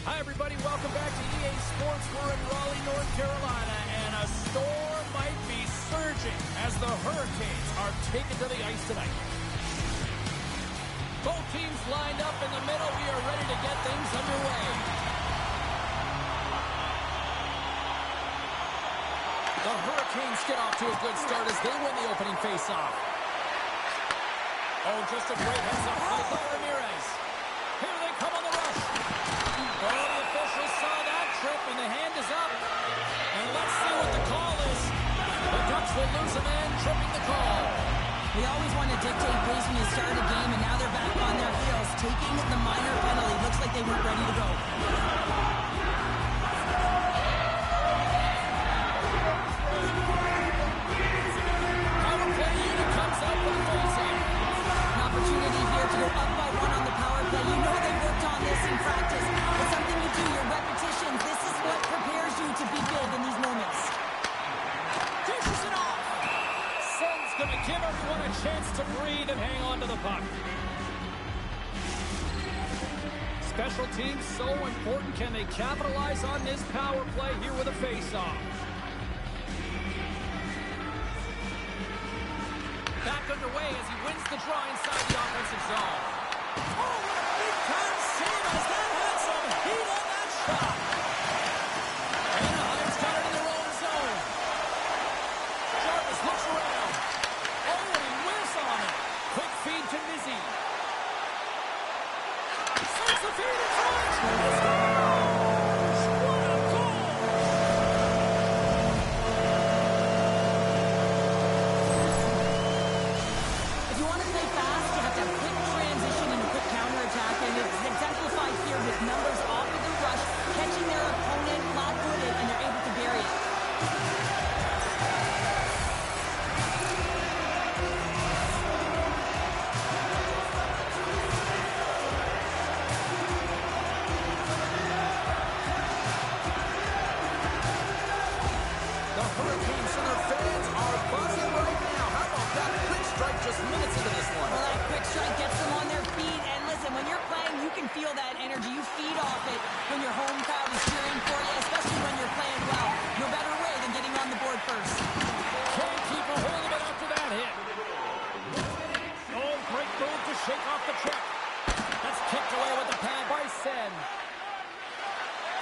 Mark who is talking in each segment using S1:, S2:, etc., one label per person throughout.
S1: Hi, everybody. Welcome back to EA Sports. We're in Raleigh, North Carolina, and a storm might be surging as the Hurricanes are taken to the ice tonight. Both teams lined up in the middle. We are ready to get things underway. The Hurricanes get off to a good start as they win the opening faceoff. Oh, just a great heads-up play by Ramirez. Here they come on the rush. Oh, the officials saw that trip, and the hand is up. And let's see what the call is. The Ducks will lose a man, tripping the call.
S2: We always want to dictate pace when you start a game, and now they're back on their heels, taking the minor penalty. Looks like they weren't ready to go.
S1: Power play unit comes out with a face-off.
S2: An opportunity here to go up by one on the power play. You know they worked on this in practice. It's something you do, your repetitions. This is what prepares you to be big in these moments.
S1: Dishes it off. Sen's going to give everyone a chance to breathe and hang on to the puck. Special teams so important. Can they capitalize on this power play here with a face-off? Back underway as he wins the draw inside the offensive zone. Oh, what a big-time save as that had some heat on that shot. Anaheim's got it in their own zone. Jarvis looks around. Oh, and he whiffs on it. Quick feed to Mizzy. Sends the feed in front. He scores! What a goal!
S2: If you want to play fast, you have to have quick transition and a quick counterattack, and it's exemplified here with numbers off of the rush, catching their opponent flat-footed, and they're able to bury it.
S1: The Hurricanes and their fans are buzzing right now. How about that quick strike just minutes into this one?
S2: Well, that quick strike gets them on their feet, and listen, when you're playing, you can feel that energy. You feed off it when your home crowd is cheering for you, especially when you're playing well. No better way than getting on the board first.
S1: Can't keep a hold of it after that hit. Oh, great move to shake off the check. That's kicked away with the pad by Sen.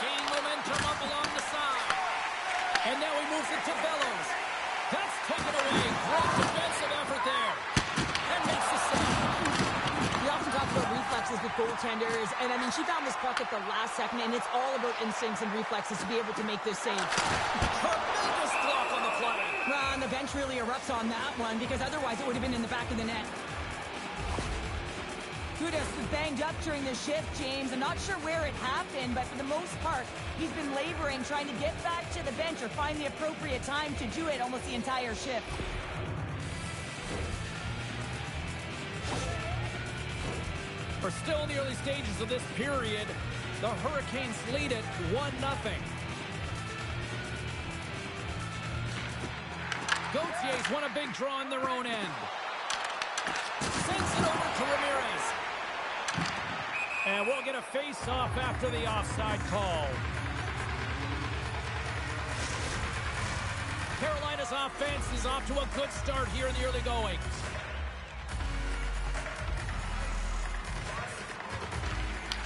S1: Gaining momentum up along the side. And now he moves it to Bellows. That's taken away. Great defensive effort there. And makes the save.
S2: We often talk about reflexes with goaltenders, and I mean, she found this puck at the last second, and it's all about instincts and reflexes to be able to make this save.
S1: Tremendous block on the play.
S2: Well, and the bench really erupts on that one, because otherwise it would have been in the back of the net. Gudas was banged up during the shift, James. I'm not sure where it happened, but for the most part, he's been laboring, trying to get back to the bench or find the appropriate time to do it almost the entire shift.
S1: We're still in the early stages of this period. The Hurricanes lead it 1-0. Gautier's won a big draw in their own end. Sends it over to Ramirez. And we'll get a face-off after the offside call. Carolina's offense is off to a good start here in the early goings.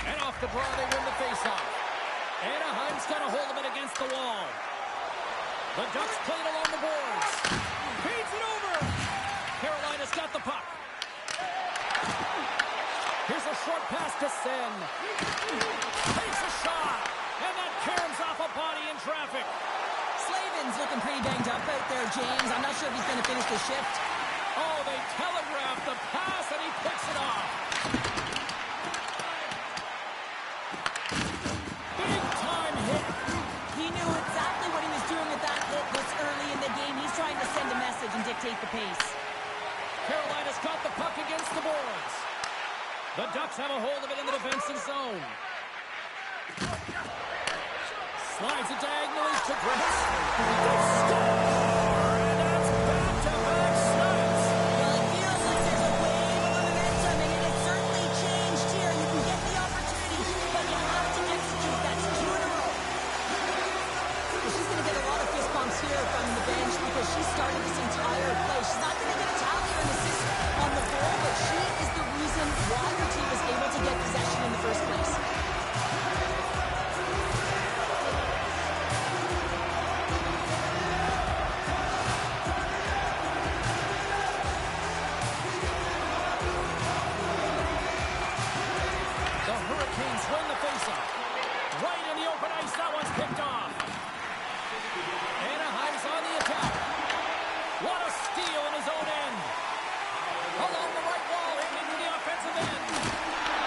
S1: And off the draw, they win the face-off. Anaheim's got a hold of it against the wall. The Ducks play it along the boards. Feeds it over. Carolina's got the puck. Here's a short pass to Sen. Takes a shot. And that caroms off a body in traffic.
S2: Slavin's looking pretty banged up out there, James. I'm not sure if he's going to finish the shift.
S1: Oh, they telegraphed the pass, and he picks it off. Big-time hit.
S2: He knew exactly what he was doing with that hit this early in the game. He's trying to send a message and dictate the pace.
S1: Carolina's got the puck against the boards. The Ducks have a hold of it in the defensive zone. Slides it diagonally to Griffiths. They score! And that's back-to-back shots.
S2: Well, it feels like there's a wave of momentum, and it has certainly changed here. You can get the opportunity, but you have to execute that admire from the bench because she started this entire play. She's not going to get a tally or an assist on the goal, but she is the reason why her team was able to get possession in the first place.
S1: Win the faceoff. Right in the open ice. That one's picked off. Anaheim's on the attack. What a steal in his own end. Along the right wall, into the offensive end.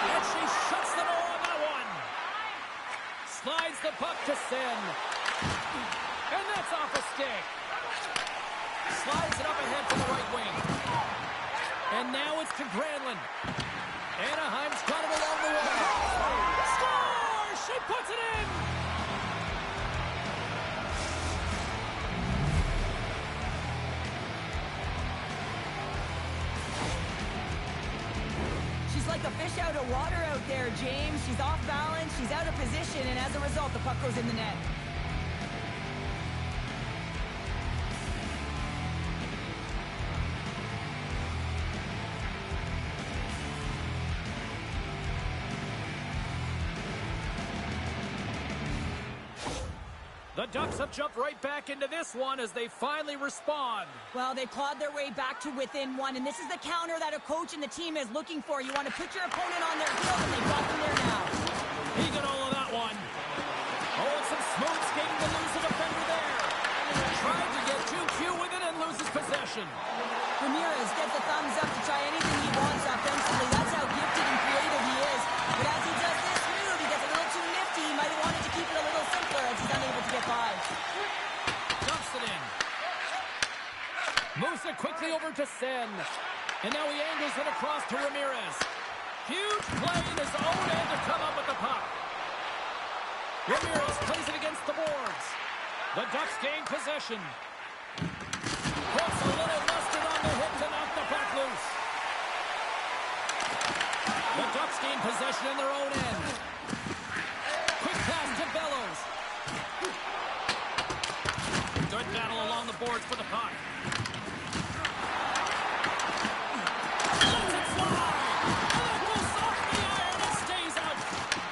S1: And she shuts the door on that one. Slides the puck to Sen. And that's off a stick. Slides it up ahead from the right wing. And now it's to Granlund. Anaheim's got it along the wall. Score! She puts it in!
S2: She's like a fish out of water out there, James. She's off balance, she's out of position, and as a result, the puck goes in the net.
S1: The Ducks have jumped right back into this one as they finally respond.
S2: Well, they clawed their way back to within one, and this is the counter that a coach and the team is looking for. You want to put your opponent on their heels, and they've got them there now.
S1: He got all of that one. Oh, and some smooth skating to lose the defender there. Tried to get too cute with it and loses possession.
S2: Ramirez gets the thumbs up to try anything he wants offensively. That's how gifted and creative he is. But as he does this move, he gets a little too nifty. He might have wanted to keep it a little simpler as he's unable to get by.
S1: Dumps it in. Moves it quickly over to Sen. And now he angles it across to Ramirez. Huge play in his own end to come up with the puck. Ramirez plays it against the boards. The Ducks gain possession. Puts a little mustard on the hit to knock the puck loose. The Ducks gain possession in their own end. Quick pass to Bellows. Good battle along the boards for the puck. Lets it fly. And it goes off the iron and stays out.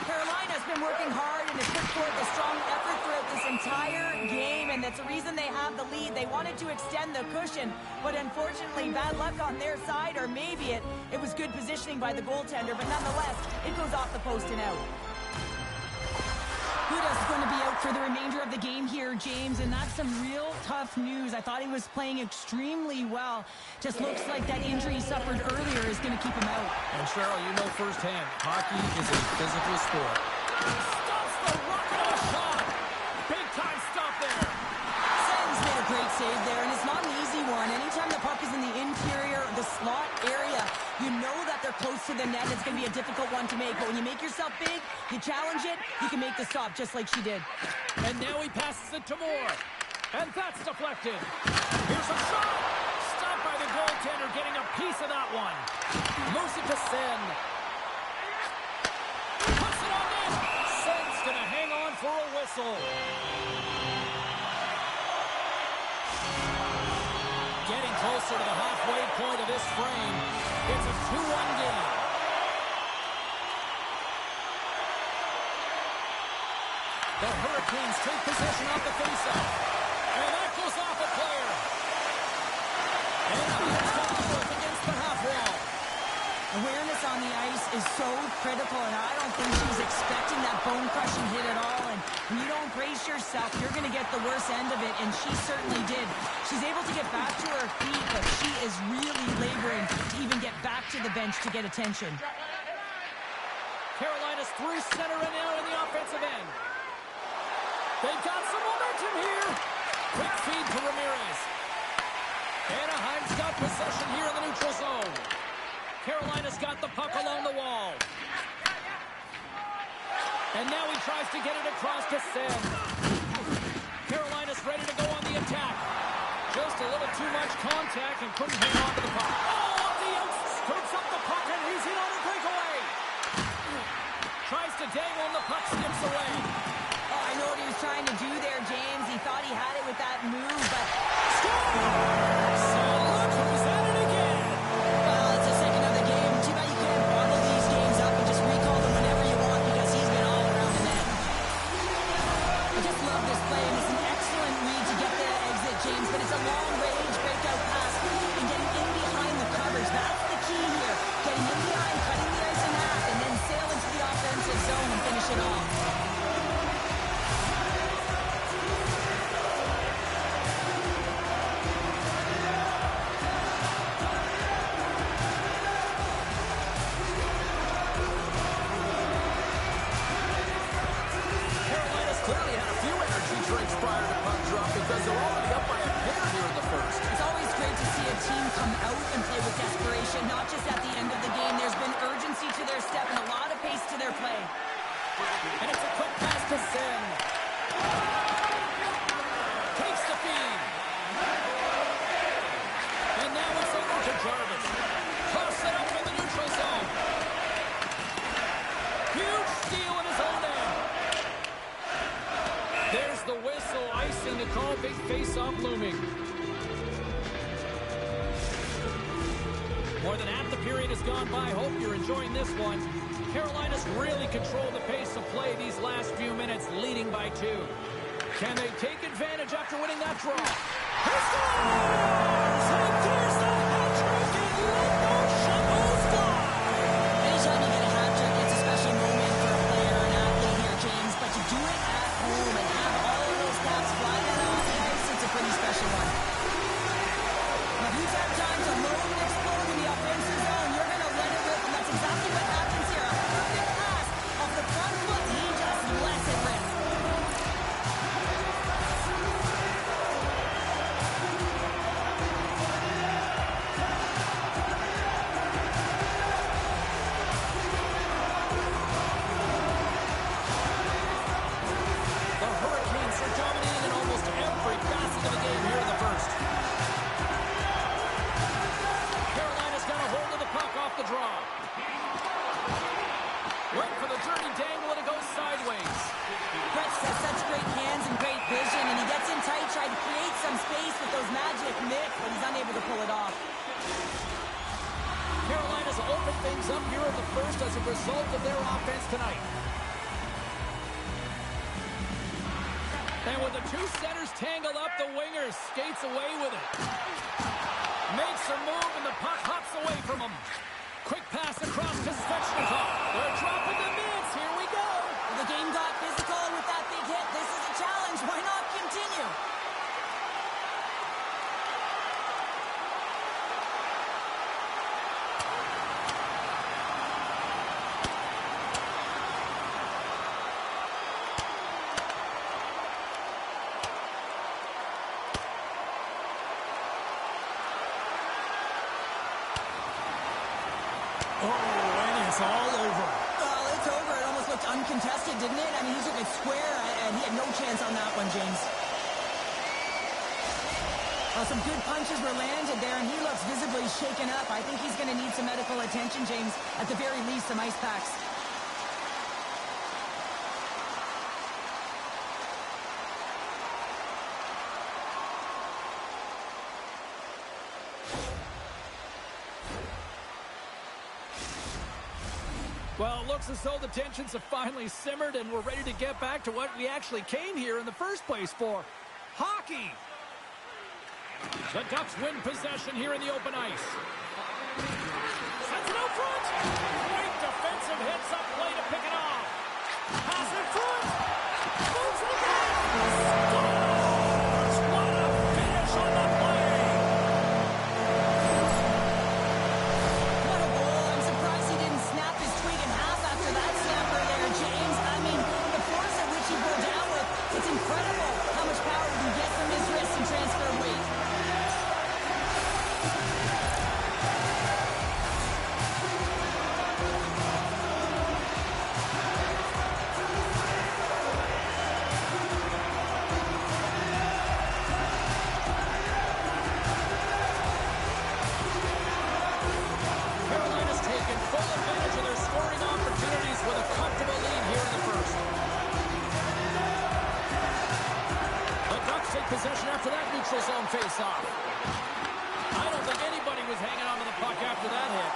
S2: Carolina's been working hard and has put forth a strong effort throughout this entire game, and that's the reason they have the lead. They wanted to extend the cushion, but unfortunately bad luck on their side, or maybe it was good positioning by the goaltender, but nonetheless, it goes off the post and out. Huda's going to be out for the remainder of the game here, James, and that's some real tough news. I thought he was playing extremely well. Just looks like that injury he suffered earlier is going to keep him out.
S1: And Cheryl, you know firsthand, hockey is a physical sport. Stops the rocket of a shot. Big time stop there.
S2: Sen's made a great save there, and it's not an easy one. Anytime the puck is in the interior, the slot area, you know that they're close to the net. It's going to be a difficult one to make. But when you make yourself big, you challenge it, you can make the stop just like she did.
S1: And now he passes it to Moore. And that's deflected. Here's a shot. Stopped by the goaltender, getting a piece of that one. Moves it to Sen. Puts it on in. Sen's going to hang on for a whistle. Getting closer to the halfway point of this frame. It's a 2-1 game. The Hurricanes take possession off the faceoff. And that goes off a player. And he's got the work against the half wall.
S2: Awareness on the ice is so critical, and I don't think she was expecting that bone-crushing hit at all. And when you don't brace yourself, you're going to get the worst end of it, and she certainly did. She's able to get back to her feet, but she is really laboring to even get back to the bench to get attention.
S1: Carolina's through center and now in the offensive end. They've got some momentum here. Quick feed to Ramirez. Anaheim's got possession here in the neutral zone. Carolina's got the puck along the wall. And now he tries to get it across to Sen. Carolina's ready to go on the attack. Just a little too much contact and couldn't hang on to the puck. Oh, up the out, scoops up the puck and he's in on a breakaway. Tries to dangle and the puck skips away.
S2: Oh, I know what he was trying to do there, James. He thought he had it with that move, but a team come out and play with desperation, not just at the end of the game. There's been urgency to their step and a lot of pace to their play.
S1: And it's a quick pass to Sen. Takes the feed. And now it's over to Jarvis. Toss it up in the neutral zone. Huge steal in his own end. There's the whistle, icing the call, big face-off looming. More than half the period has gone by. Hope you're enjoying this one. Carolina's really controlled the pace of play these last few minutes, leading by 2. Can they take advantage after winning that draw? He scores! And there's the hat-trick, and let those shovels fly!
S2: Anytime you get a hat-trick, it's a special moment for a player or an athlete here, James. But to do it at home and have all of those caps flying out off the ice, it's a pretty special one. Now, if you've had time to load and explode in the offensive zone, you're going to let it rip, and that's exactly what happens here. A perfect pass off the front foot, he just lets it rip.
S1: The Hurricanes are dominating in almost every facet of the game here in the first. Carolina's got a hold of the puck off the draw. Went for the dirty dangle and it goes sideways.
S2: Brett has such great hands and great vision, and he gets in tight, trying to create some space with those magic mitts, but he's unable to pull it off.
S1: Carolina's opened things up here in the first as a result of their offense tonight. And with the two centers tangled up, the winger skates away with it. Makes a move, and the puck hops away from him. Quick pass across to Svechnikov. They're dropping the mitts. Here we go.
S2: The game got physical with that big hit. This is a challenge. Why not continue?
S1: Oh, and it's all over.
S2: Well, it's over. It almost looked uncontested, didn't it? I mean, he took it square, and he had no chance on that one, James. Well, some good punches were landed there, and he looks visibly shaken up. I think he's going to need some medical attention, James. At the very least, some ice packs.
S1: Well, it looks as though the tensions have finally simmered and we're ready to get back to what we actually came here in the first place for. Hockey! The Ducks win possession here in the open ice. Sends it out front! Great defensive hits up play to pick it off. Pass in front! Moves it again! Scores! What a finish on the play!
S2: What a goal. I'm surprised he didn't snap his twig in half after that snapper there, James. I mean, the force at which he pulled down with, it's incredible how much power he can get from his wrist and transfer weight.
S1: Carolina's taken full advantage of their scoring opportunities with a comfortable lead here in the first. The Ducks take possession after that neutral zone face-off. I don't think anybody was hanging on to the puck after that hit.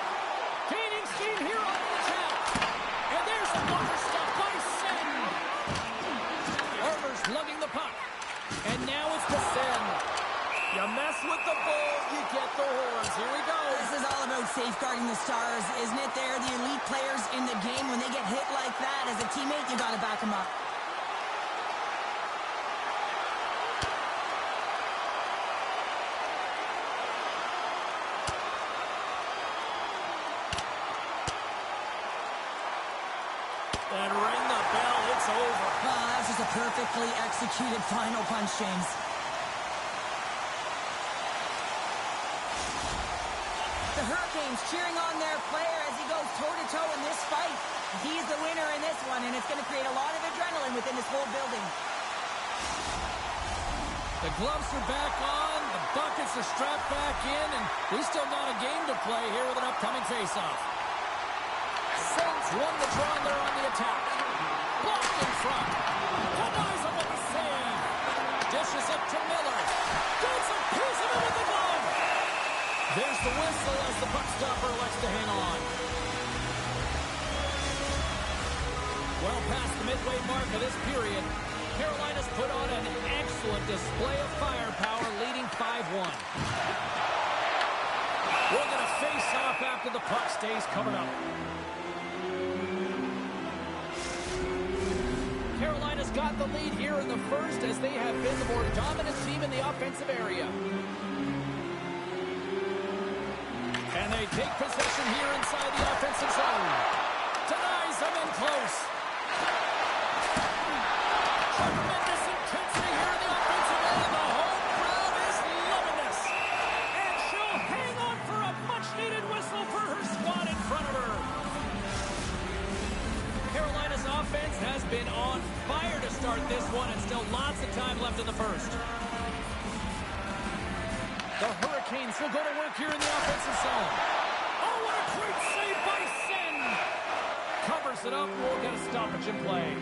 S1: Gaining steam here on the attack. And there's a blocker stop by Sen. Armour's lugging the puck. And now it's to Sen. You mess with the bull, you get the horns. Here we go.
S2: This is all about safeguarding the stars, isn't it? They're the elite players in the game. When they get hit like that, as a teammate, you got to back them up.
S1: And ring the bell, it's over.
S2: Oh, that's just a perfectly executed final punch, James. The Hurricanes cheering on their player as he goes toe-to-toe in this fight. He's the winner in this one, and it's going to create a lot of adrenaline within this whole building.
S1: The gloves are back on, the buckets are strapped back in, and we still got a game to play here with an upcoming face-off. Sens won the draw, and they're on the attack. Blocked in front. Denies him with the save. Dishes it to Miller. Gets a piece of it with the glove. There's the whistle as the puck stopper elects to hang on. Well past the midway mark of this period, Carolina's put on an excellent display of firepower, leading 5-1. We're going to face off after the puck stays covered up. Carolina's got the lead here in the first as they have been the more dominant team in the offensive area. And they take possession here inside the offensive zone. Denies them in close. Tremendous intensity here in the offensive end. The home crowd is loving this. And she'll hang on for a much-needed whistle for her squad in front of her. Carolina's offense has been on fire to start this one, and still lots of time left in the first. The Hurricanes will go to work here in the offensive zone. Oh, what a great save by Sin! Covers it up, we'll get a stoppage in play.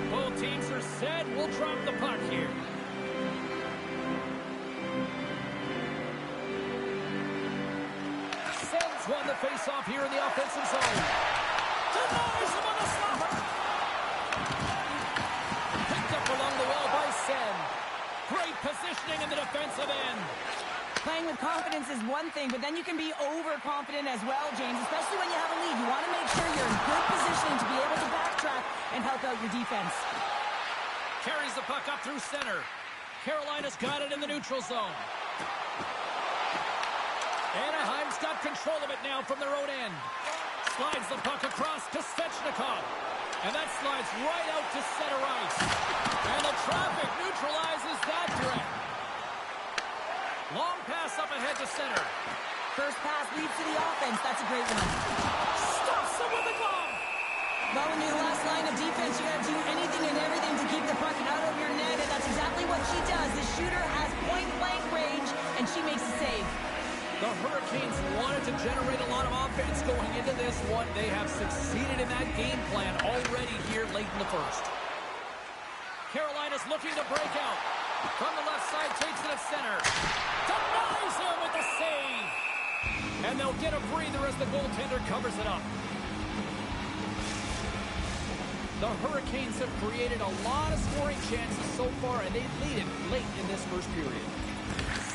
S1: Both teams are set, we'll drop the puck here. Sens won the face-off here in the offensive zone. Denies him on the stopper! Picked up along the wall by Sen. Great positioning in the defensive end.
S2: Playing with confidence is one thing, but then you can be overconfident as well, James, especially when you have a lead. You want to make sure you're in good positioning to be able to backtrack and help out your defense.
S1: Carries the puck up through center. Carolina's got it in the neutral zone. Anaheim's got control of it now from their own end. Slides the puck across to Svechnikov. And that slides right out to center ice. And the traffic neutralizes that threat. Long pass up ahead to center.
S2: First pass leads to the offense. That's a great one.
S1: Stops him with the glove.
S2: Well, when you're the last line of defense, you got to do anything and everything to keep the puck out of your net, and that's exactly what she does. The shooter has point-blank range, and she makes a save.
S1: The Hurricanes wanted to generate a lot of offense going into this one. They have succeeded in that game plan already here late in the first. Carolina's looking to break out. From the left side, takes it at center. Denies him with the save. And they'll get a breather as the goaltender covers it up. The Hurricanes have created a lot of scoring chances so far, and they lead it late in this first period.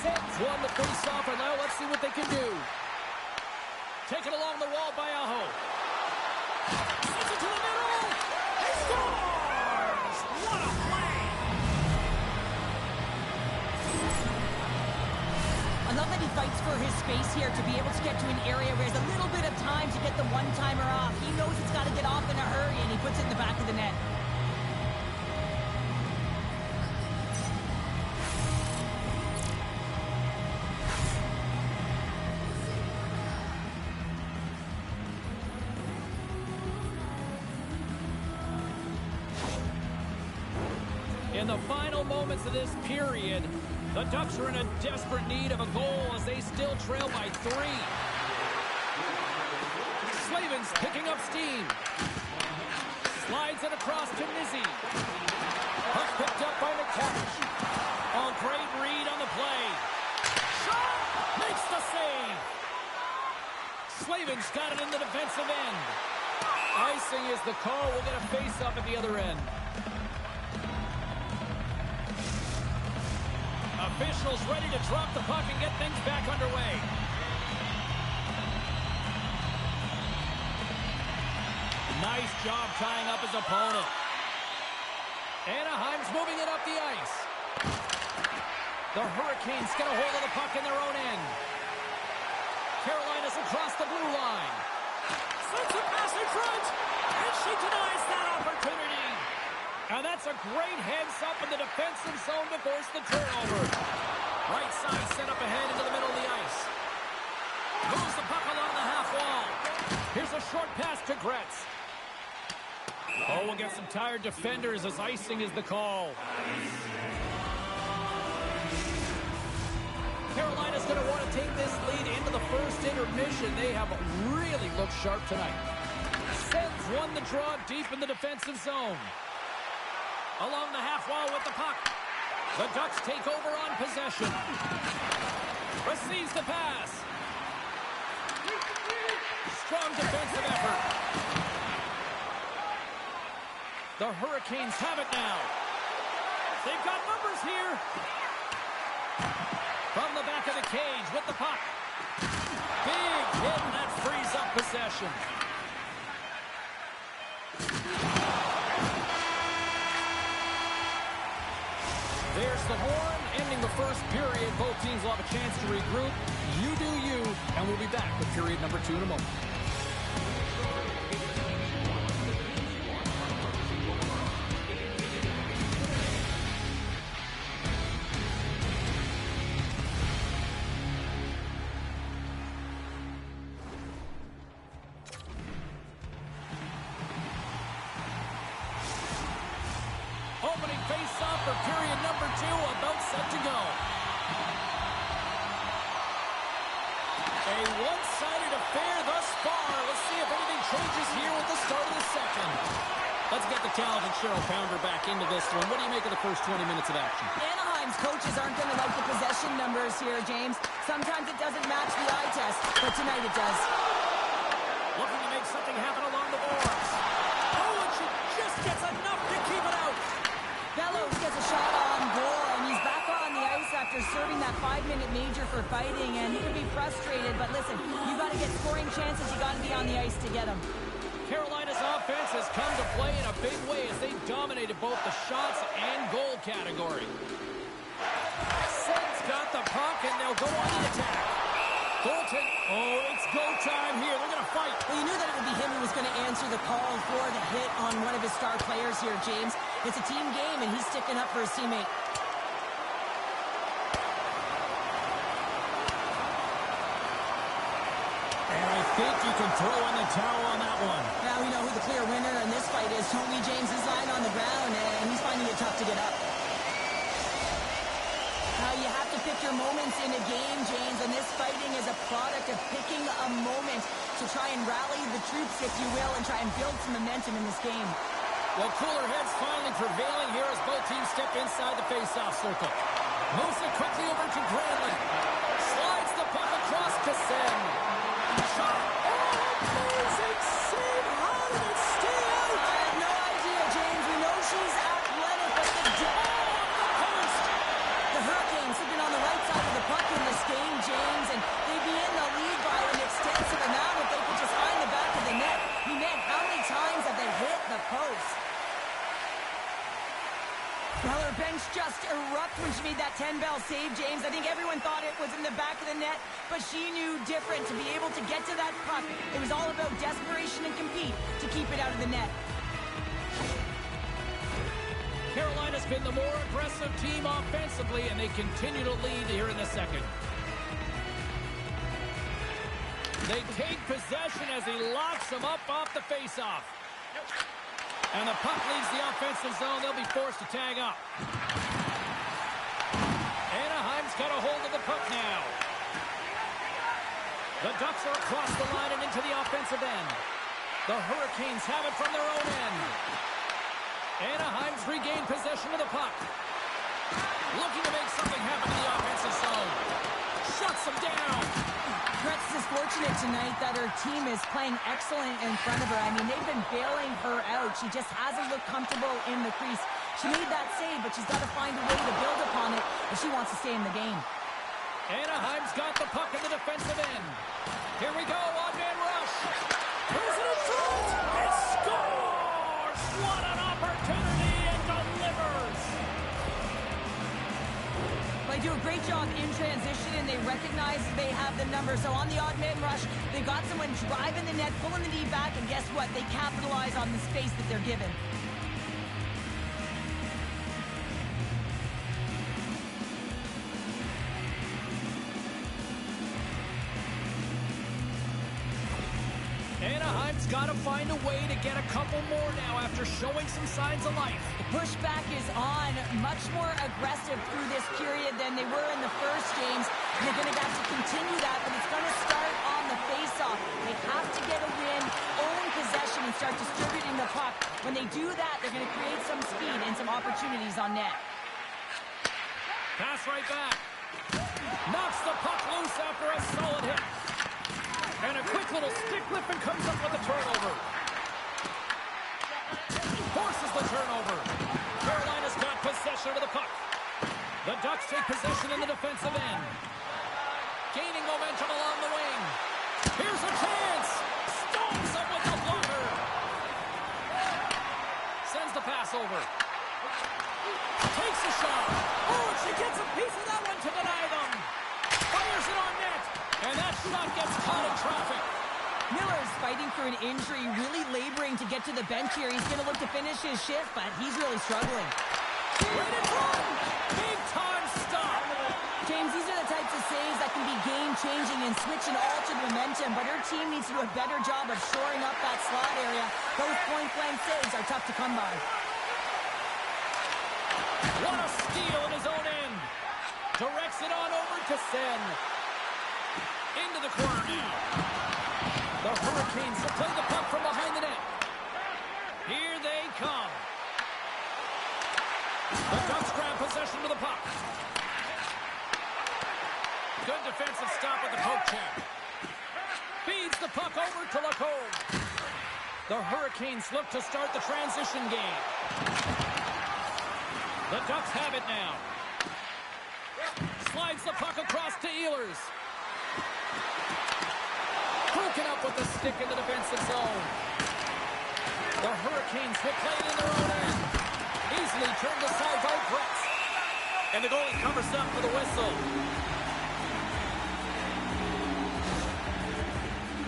S1: Sens won the face-off, and now let's see what they can do. Taken along the wall by Aho. Sends it to the middle. He scores! What a play!
S2: I love that he fights for his space here to be able to get to an area where there's a little bit of time to get the one-timer off. He knows it's got to get off in a hurry, and he puts it in the back of the net.
S1: In the final moments of this period, the Ducks are in a desperate need of a goal as they still trail by 3. Slavin's picking up steam. Slides it across to Nizzi. Puck picked up by McTavish. Oh, great read on the play. Shot! Makes the save. Slavin's got it in the defensive end. Icing is the call. We'll get a face-up at the other end. Officials ready to drop the puck and get things back underway. Nice job tying up his opponent. Anaheim's moving it up the ice. The Hurricanes get a hold of the puck in their own end. Carolina's across the blue line. Sends a pass in front, and she denies that opportunity. And that's a great heads up in the defensive zone to force the turnover. Right side set up ahead into the middle of the along the half wall. Here's a short pass to Gretz. Oh, we'll get some tired defenders as icing is the call. Carolina's going to want to take this lead into the first intermission. They have really looked sharp tonight. Sens won the draw deep in the defensive zone. Along the half wall with the puck. The Ducks take over on possession. Receives the pass. Strong defensive effort. The Hurricanes have it now. They've got numbers here. From the back of the cage with the puck. Big hit, and that frees up possession. There's the horn, ending the first period. Both teams will have a chance to regroup. You do you, and we'll be back with period number 2 in a moment. Opening face-off for period number 2, about set to go. A one-sided affair thus far. Let's see if anything changes here with the start of the second. Let's get the talented Cheryl Pounder back into this one. What do you make of the first 20 minutes of action?
S2: Anaheim's coaches aren't going to like the possession numbers here, James. Sometimes it doesn't match the eye test, but tonight it does.
S1: Looking to make something happen along the boards. Oh, and she just gets enough to keep it out.
S2: Bellows gets a shot on goal, and he's back on the ice after serving that 5-minute major for fighting, and he can be frustrated, but listen, you got to get scoring chances, you got to be on the ice to get them.
S1: Carolina's offense has come to play in a big way as they dominated both the shots and goal category. Sens got the puck, and they'll go on the attack. Goaltend. Oh, it's go time here. They're going to fight.
S2: Well, you knew that it would be him who was going to answer the call for the hit on one of his star players here, James. It's a team game, and he's sticking up for his teammate.
S1: And I think you can throw in the towel on that one.
S2: Now we know who the clear winner in this fight is. Tony James is lying on the ground, and he's finding it tough to get up. You have to pick your moments in a game, James, and this fighting is a product of picking a moment to try and rally the troops, if you will, and try and build some momentum in this game.
S1: Well, cooler heads finally prevailing here as both teams step inside the face-off circle. Moves it quickly over to Granlund. Slides the puck across to Sen. Shot. Oh, amazing save. How did it stay out?
S2: I have no idea, James. We know she's athletic, but the Hurricanes have been on the right side of the puck in this game, James, and they'd be in the lead by an extensive amount if they could just find the back of the net. You meant how many times have they hit the post? Well, her bench just erupted when she made that 10-bell save, James. I think everyone thought it was in the back of the net, but she knew different to be able to get to that puck. It was all about desperation and compete to keep it out of the net.
S1: Carolina's been the more aggressive team offensively, and they continue to lead here in the second. They take possession as he locks them up off the faceoff. And the puck leaves the offensive zone. They'll be forced to tag up. Anaheim's got a hold of the puck now. The Ducks are across the line and into the offensive end. The Hurricanes have it from their own end. Anaheim's regained possession of the puck. Looking to make something happen in the offensive zone. Shuts them down.
S2: Gretz is fortunate tonight that her team is playing excellent in front of her. I mean, they've been bailing her out. She just hasn't looked comfortable in the crease. She made that save, but she's got to find a way to build upon it if she wants to stay in the game.
S1: Anaheim's got the puck in the defensive end. Here we go, odd-man rush. Throws it in front. It scores! What an opportunity, and delivers!
S2: They do a great job in transition, and they recognize they have the number. So on the odd man rush, they've got someone driving the net, pulling the knee back, and guess what? They capitalize on the space that they're given.
S1: Charlotte's got to find a way to get a couple more now after showing some signs of life.
S2: The pushback is on, much more aggressive through this period than they were in the first, James. And they're going to have to continue that, but it's going to start on the face-off. They have to get a win, own possession, and start distributing the puck. When they do that, they're going to create some speed and some opportunities on net.
S1: Pass right back. Knocks the puck loose after a solid hit. And a quick little stick lift and comes up with a turnover. Forces the turnover. Carolina's got possession of the puck. The Ducks take possession in the defensive end. Gaining momentum along the wing. Here's a chance. Stones up with the blocker. Sends the pass over. Takes a shot. Oh, and she gets a piece of that one to deny them. Fires it on net. And that shot gets caught in traffic.
S2: Miller's fighting for an injury, really laboring to get to the bench here. He's going to look to finish his shift, but he's really struggling.
S1: Right in front. Big time stop.
S2: James, these are the types of saves that can be game-changing and switch and alter momentum, but her team needs to do a better job of shoring up that slot area. Those point-blank saves are tough to come by.
S1: What a steal in his own end. Directs it on over to Sen. Into the corner now. The Hurricanes will play the puck from behind the net. Here they come. The Ducks grab possession of the puck. Good defensive stop with the poke check. Feeds the puck over to Lacombe. The Hurricanes look to start the transition game. The Ducks have it now. Slides the puck across to Ehlers. Broken up with the stick in the defensive zone. The Hurricanes will play it in their own end. Easily turned aside by Brett. And the goalie covers up for the whistle.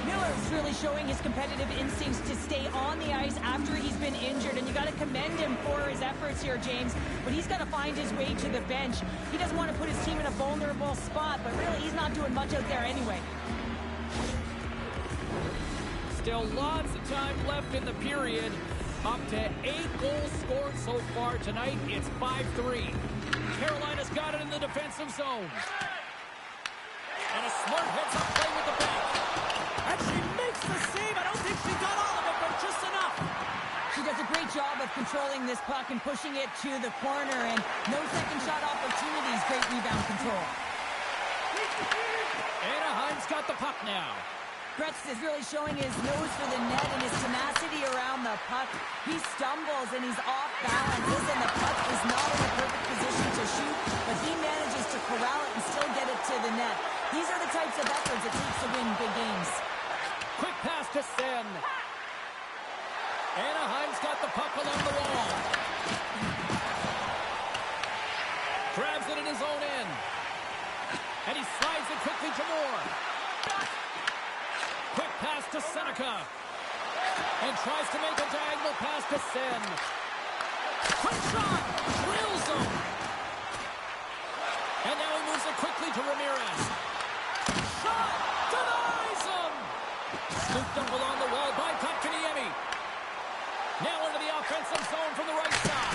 S2: Miller's really showing his competitive instincts to stay on the ice after he's been injured, and you got to commend him for his efforts here, James. But he's got to find his way to the bench. He doesn't want to put his team in a vulnerable spot, but really he's not doing much out there anyway.
S1: Still lots of time left in the period. Up to 8 goals scored so far tonight. It's 5-3. Carolina's got it in the defensive zone. And a smart heads-up play with the back. And she makes the save. I don't think she got all of it, but just enough.
S2: She does a great job of controlling this puck and pushing it to the corner, and no second shot opportunities. Great rebound control.
S1: Anaheim's got the puck now.
S2: Gretz is really showing his nose for the net and his tenacity around the puck. He stumbles and he's off balance. Listen, the puck is not in a perfect position to shoot, but he manages to corral it and still get it to the net. These are the types of efforts it takes to win big games.
S1: Quick pass to Sen. Anaheim's got the puck along the wall. Grabs it in his own end. And he slides it quickly to Moore. Quick pass to Seneca. And tries to make a diagonal pass to Sen. Quick shot. Drills him. And now he moves it quickly to Ramirez. Shot. Denies him. Scooped up along the wall by Kotkaniemi. Now into the offensive zone from the right side.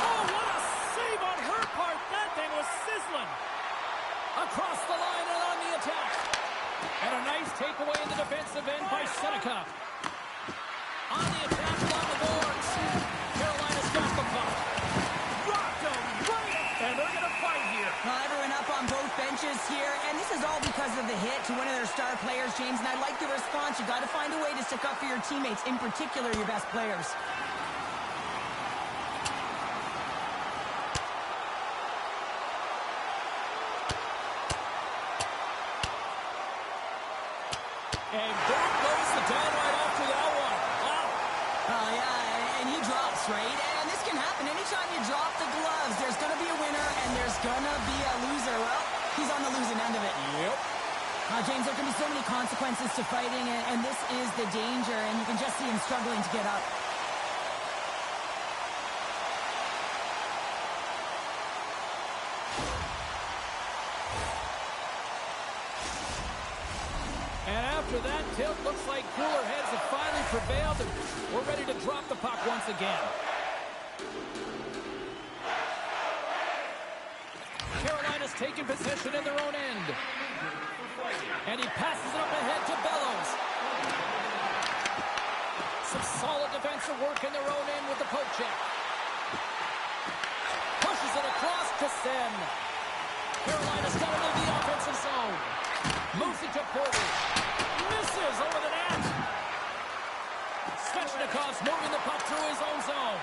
S1: Oh, what a save on her part. That thing was sizzling. Across the line and on the attack. And a nice takeaway in the defensive end by Seneca. On the attack along the boards. Carolina's got the puck. Rocked him right. And they're going to fight here.
S2: Well, everyone up on both benches here, and this is all because of the hit to one of their star players, James, and I like the response. You got to find a way to stick up for your teammates, in particular your best players.
S1: And boom goes the downright after that one. Wow.
S2: Oh, yeah, and he drops, right? And this can happen. Anytime you drop the gloves, there's going to be a winner and there's going to be a loser. Well, he's on the losing end of it.
S1: Yep.
S2: James, there can be so many consequences to fighting, and this is the danger, and you can just see him struggling to get up.
S1: And After that tilt, looks like cooler heads have finally prevailed, and we're ready to drop the puck once again. Carolina's taking possession in their own end. And he passes it up ahead to Bellows. Some solid defensive work in their own end with the poke check. Pushes it across to Sen. Carolina's got it in the offensive zone. Moves it to Porter. Misses over the net. Svechnikov's moving the puck through his own zone.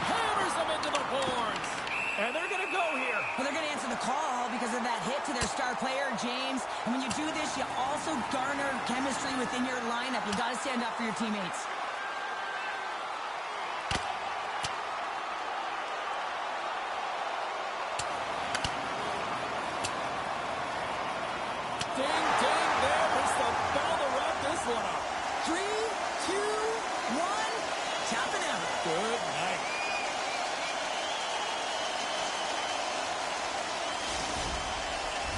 S1: Hammers him into the boards. And they're going to go here.
S2: Well, they're going to answer the call because of that hit to their star player, James. And when you do this, you also garner chemistry within your lineup. You got to stand up for your teammates.
S1: Ding, ding, there is the bell to wrap this one up.
S2: 3, 2, 1, tap it out.
S1: Good night.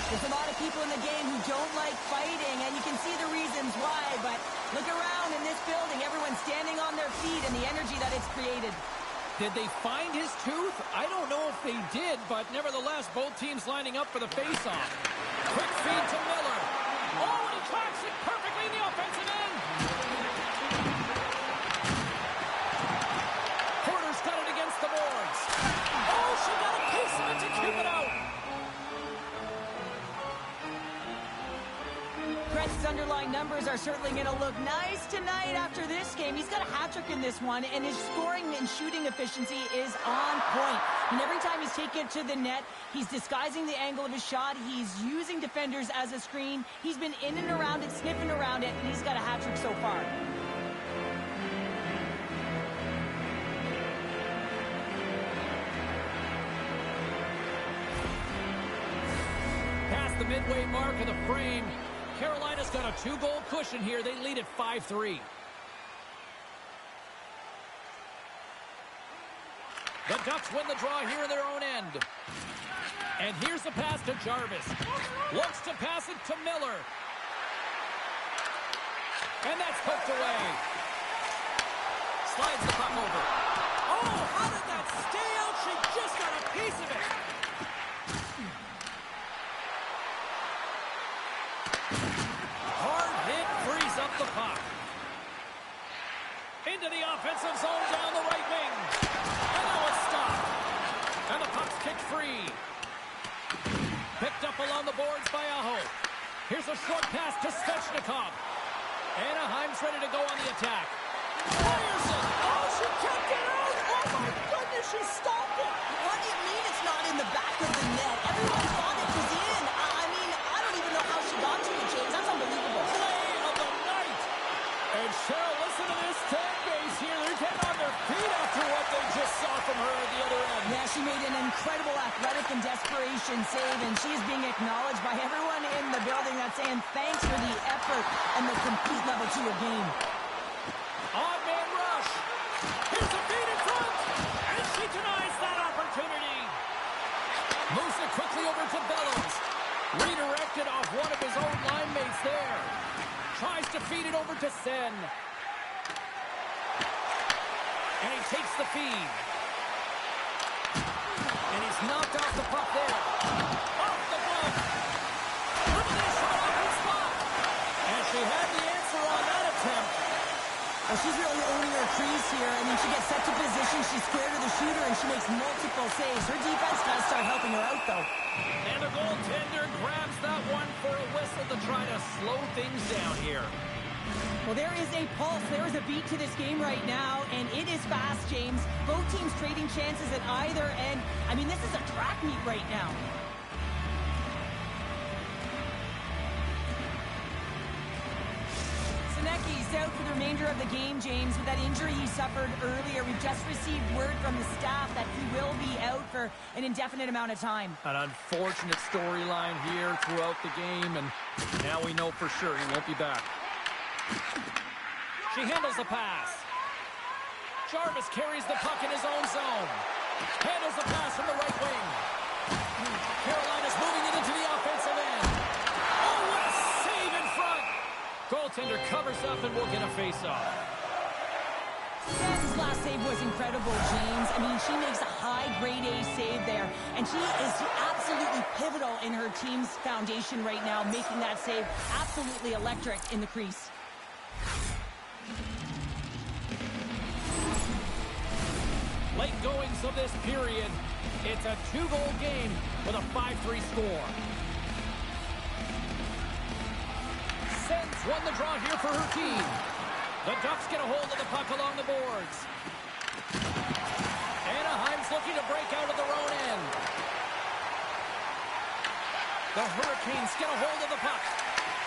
S2: There's a lot of people in the game who don't like fighting, and you can see the reasons why, but look around in this building. Everyone's standing on their feet and the energy that it's created.
S1: Did they find his tooth? I don't know if they did, but nevertheless, both teams lining up for the face-off. Quick feed to Miller. Oh, and he tracks it perfectly in the offensive end. Porter's got it against the boards. Oh, she got a piece of it to keep it out.
S2: Gretzky's underlying numbers are certainly going to look nice tonight after this game. He's got a hat-trick in this one, and his scoring and shooting efficiency is on point. And every time he's taken it to the net, he's disguising the angle of his shot. He's using defenders as a screen. He's been in and around it, sniffing around it, and he's got a hat-trick so far.
S1: Past the midway mark of the frame, Carolina's got a 2-goal cushion here. They lead at 5-3. The Ducks win the draw here in their own end. And here's the pass to Jarvis. Looks to pass it to Miller. And that's poked away. Slides the puck over. Oh, how did that stay out? She just got a piece of it. Hard hit frees up the puck. Into the offensive zone down the right wing. And now it's stopped. And the puck's kicked free. Picked up along the boards by Aho. Here's a short pass to Svechnikov. Anaheim's ready to go on the attack. Fires it. Oh, she kept it out. Oh, my goodness, she stopped it.
S2: What do you mean it's not in the back of the net? Everyone thought it was in. I mean, I don't even know how she got to it, James. That's unbelievable.
S1: Play of the night. And Cheryl, listen to this fan base here. They're getting on their feet after what they just saw from her at the other end.
S2: Yeah, she made an incredible athletic and desperation save, and she is being acknowledged by everyone in the building that's saying thanks for the effort and the complete level to your game.
S1: Odd man rush. Here's a feed in front. And she denies that opportunity. Moves it quickly over to Bellows. Redirected off one of his own line mates there. Tries to feed it over to Sen. And he takes the feed. And he's knocked off the puck there. Off the glove. Elimination on the spot. And she had the answer on that attempt.
S2: Well, she's really owning her crease here. I mean, she gets set to position, she's square to the shooter, and she makes multiple saves. Her defense got to start helping her out, though.
S1: And the goaltender grabs that one for a whistle to try to slow things down here.
S2: Well, there is a pulse. There is a beat to this game right now, and it is fast, James. Both teams trading chances at either end. I mean, this is a track meet right now. Sinecki's out for the remainder of the game, James, with that injury he suffered earlier. We've just received word from the staff that he will be out for an indefinite amount of time.
S1: An unfortunate storyline here throughout the game, and now we know for sure he won't be back. She handles the pass. Jarvis carries the puck in his own zone. Handles the pass from the right wing. Carolina's moving it into the offensive end. Oh, what a save in front. Goaltender covers up and will get a face-off.
S2: His last save was incredible, James. I mean, she makes a high grade A save there, and she is absolutely pivotal in her team's foundation right now, making that save absolutely electric in the crease.
S1: Late goings of this period. It's a 2-goal game with a 5-3 score. Sens won the draw here for her team. The Ducks get a hold of the puck along the boards. Anaheim's looking to break out of their own end. The Hurricanes get a hold of the puck.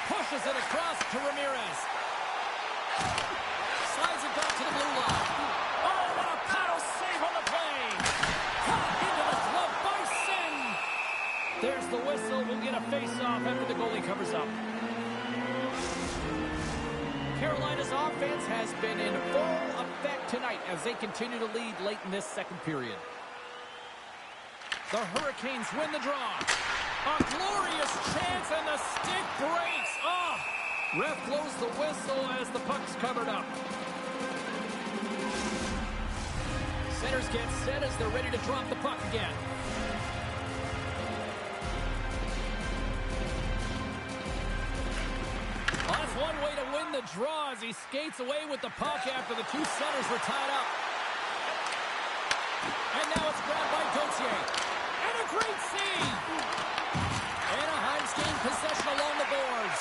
S1: Pushes it across to Ramirez. Slides it back to the blue line. Oh, what a paddle save on the play. Caught into the glove by Sen. There's the whistle. We'll get a face-off after the goalie covers up. Carolina's offense has been in full effect tonight as they continue to lead late in this second period. The Hurricanes win the draw. A glorious chance, and the stick breaks. Oh! Ref blows the whistle as the puck's covered up. Centers get set as they're ready to drop the puck again. Well, that's one way to win the draw as he skates away with the puck after the two centers were tied up. And now it's grabbed by Gauthier. And a great save! Anaheim's gained possession along the boards.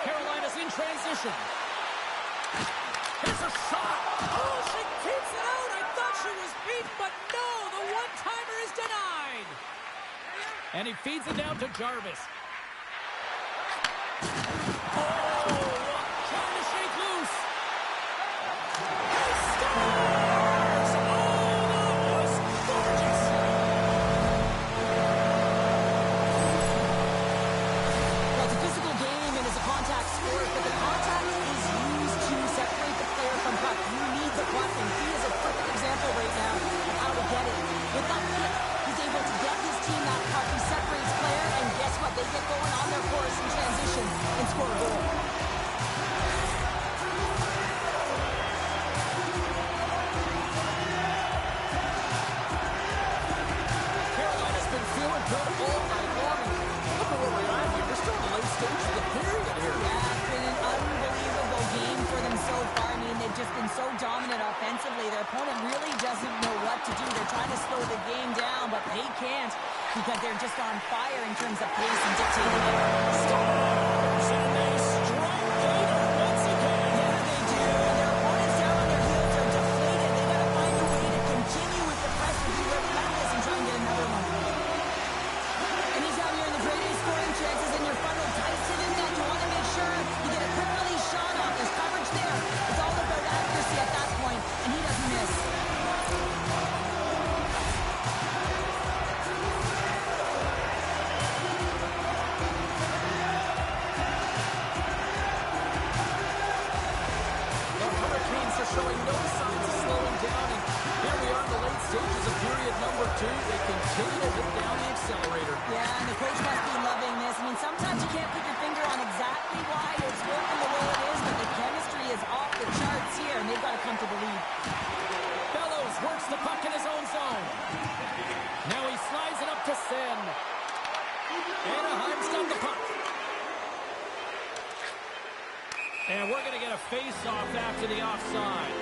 S1: Carolina's in transition. Here's a shot! Oh, she keeps it out! I thought she was beat, but no! The one-timer is denied! And he feeds it down to Jarvis. Trying to shake loose. He scores! Oh, that was gorgeous!
S2: Well, it's a physical game and it's a contact sport, but the contact is used to separate the player from puck. You need the puck, and he is a perfect example right now of how to get it. With that hit, he's able to get his team that puck. He separates player, and guess what? They get going on their course in transition and score a goal.
S1: Carolina's been feeling good all night long. Look at where we're at here. We're still in the late stage of the period here.
S2: Yeah, it's been an unbelievable game for them so far. I mean, they've just been so dominant offensively. Their opponent really doesn't know what to do. They're trying to slow the game down, but they can't because they're just on fire in terms of pace and dictating it.
S1: Stars, and they strike later once again.
S2: Yeah, they do. And their opponents down on their heels are deflated. They got to find a way to continue with the press and be relentless and try and get another one. Anytime you're in the grade A scoring chances and your funnel tight to the net, you want to make sure you get a quick release shot off. There's coverage there. It's all about accuracy at that point, and he doesn't miss.
S1: The Hurricanes are showing no signs of slowing down, and here we are in the late stages of period number 2. They continue to hit down the accelerator.
S2: Yeah, and the coach must be loving this. I mean, sometimes you can't put your finger on exactly why it's working the way it is, but the chemistry is off the charts here, and they've got to come to the lead.
S1: Bellows works the puck in his own zone. Now he slides it up to Sen. Anaheim's got the puck. And we're going to get a face-off after the offside.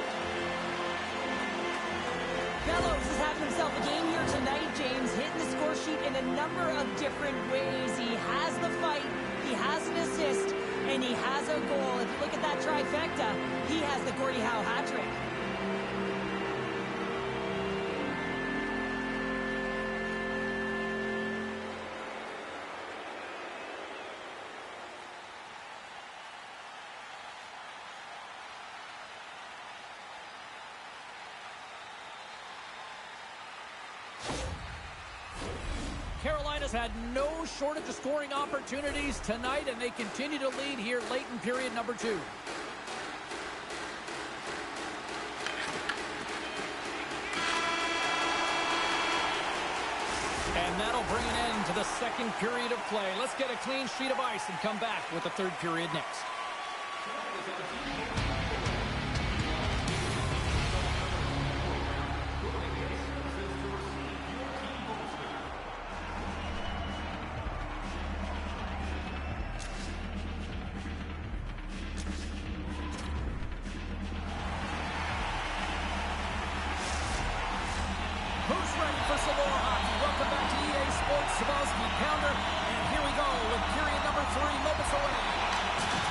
S2: Bellows has had himself a game here tonight, James, hitting the score sheet in a number of different ways. He has the fight, he has an assist, and he has a goal. If you look at that trifecta, he has the Gordie Howe hat trick.
S1: Carolina's had no shortage of scoring opportunities tonight, and they continue to lead here late in period number 2. And And that'll bring an end to the second period of play. Let's get a clean sheet of ice and come back with the third period next. Who's ready for some more hockey? Welcome back to EA Sports Sabowski Pounder. And here we go with period number 3 moments away.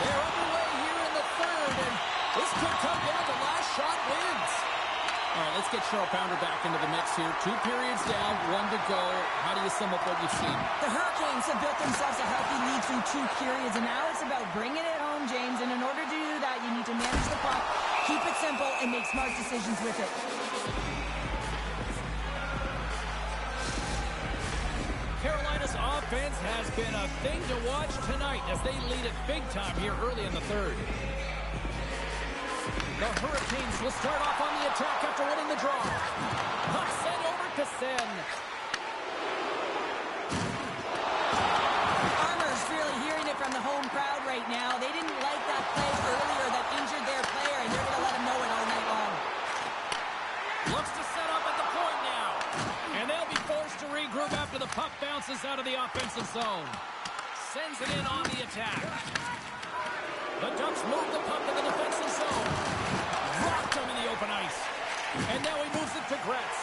S1: They're underway here in the third, and this could come down to last shot wins. All right, let's get Cheryl Pounder back into the mix here. 2 periods down, 1 to go. How do you sum up what you've seen?
S2: The Hurricanes have built themselves a healthy lead through 2 periods, and now it's about bringing it home, James. And in order to do that, you need to manage the puck, keep it simple, and make smart decisions with it.
S1: Carolina's offense has been a thing to watch tonight as they lead it big time here early in the third. The Hurricanes will start off on the attack after winning the draw. Puck sent over to Sen.
S2: Armor's really hearing it from the home crowd right now. They didn't like that play earlier that injured their player, and they're going to let him know it all night long.
S1: Looks to set up at the point now. And they'll be forced to regroup after the puck bounces out of the offensive zone. Sends it in on the attack. The Ducks move the puck to the defensive zone. Rocked him in the open ice. And now he moves it to Gretz.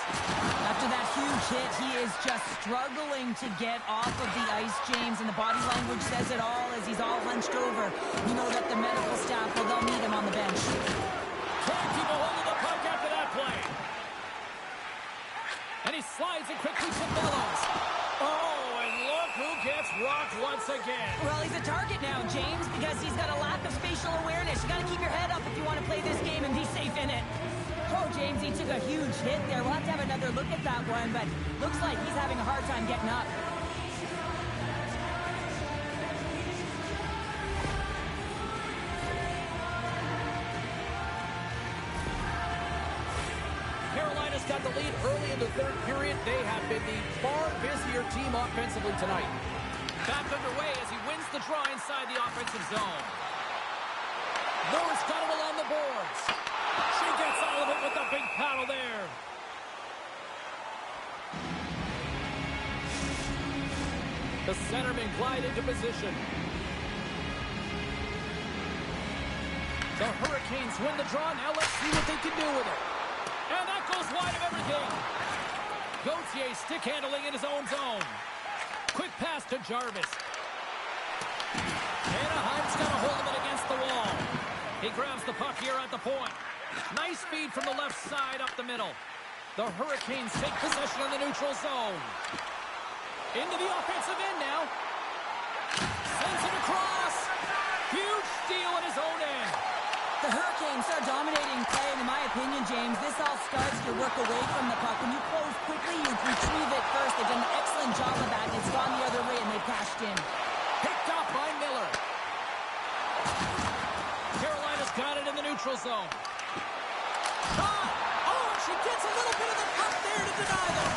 S2: After that huge hit, he is just struggling to get off of the ice, James, and the body language says it all as he's all hunched over. You know that the medical staff, well, they'll need him on the bench.
S1: Can't keep a hold of the puck after that play. And he slides it quickly to Bellows. Oh, and look who gets rocked once again.
S2: Well, he's a target now, James, because he's got a lack of spatial awareness. You got to keep your head up if you want to play this game and be safe in it. Oh, James, he took a huge hit there. We'll have to have another look at that one, but looks like he's having a hard time getting up.
S1: Carolina's got the lead early in the third period. They have been the far busier team offensively tonight. Back underway as he wins the draw inside the offensive zone. Moore's got it along the boards. She gets all of it with the big paddle there. The centermen glide into position. The Hurricanes win the draw. Now let's see what they can do with it. And that goes wide of everything. Gauthier stick handling in his own zone. Quick pass to Jarvis. Anaheim's got a hold of it against the wall. He grabs the puck here at the point. Nice feed from the left side up the middle. The Hurricanes take possession in the neutral zone. Into the offensive end now. Sends it across. Huge steal in his own end.
S2: The Hurricanes are dominating play, and in my opinion, James, this all starts your work away from the puck. When you close quickly, you retrieve it first. They've done an excellent job of that, and it's gone the other way, and they've cashed in.
S1: Picked off by Miller. Carolina's got it in the neutral zone. Shot! Oh, and she gets a little bit of the puck there to deny them.